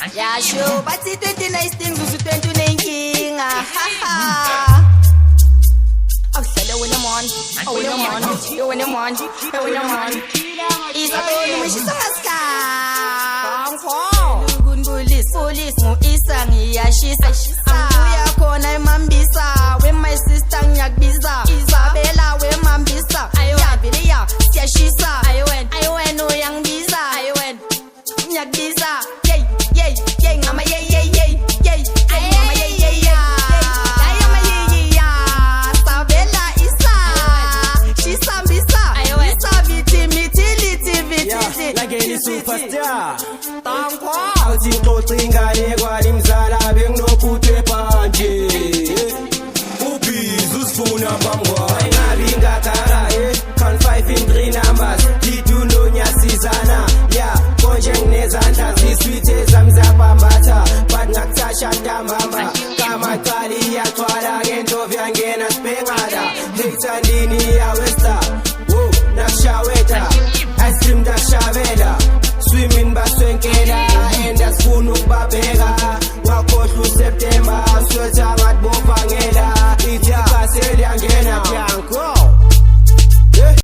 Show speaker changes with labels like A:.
A: Yasho bathi 29 things usu 20 nenkinga awuhlale wena mon awena mon yo wena mon wena mon isaboni mishisa maska angkho police mu isa ngiyashisa angibuya khona emambisa we my sister ngiyakubiza Isabella we mambisa ayivele ya siyashisa ayiwena uyangibiza ayiwena ngiyakubiza yey ngama yey ngama yey ayama yey Isabella isa shisambisa isabithi mithi
B: like any superstar
A: tankho
B: awuthixoxa ingane kwalimzala benginokuthwe panje ubhizi usifuna bangwa ingabi ngakara count 5 in 3 numbers lidu nonyasizana yeah konje nginezandla ziswithe zami zapambatha but ngakuthasha ntambama kamaqali yaxhwala ngento vyangena sibengada ngithandini yawesta nakushaweta ice cream ndakushavela swimming baswenkela enda sifuna ukubabheka wakhohlwa uSeptember swetha ngathi bovangela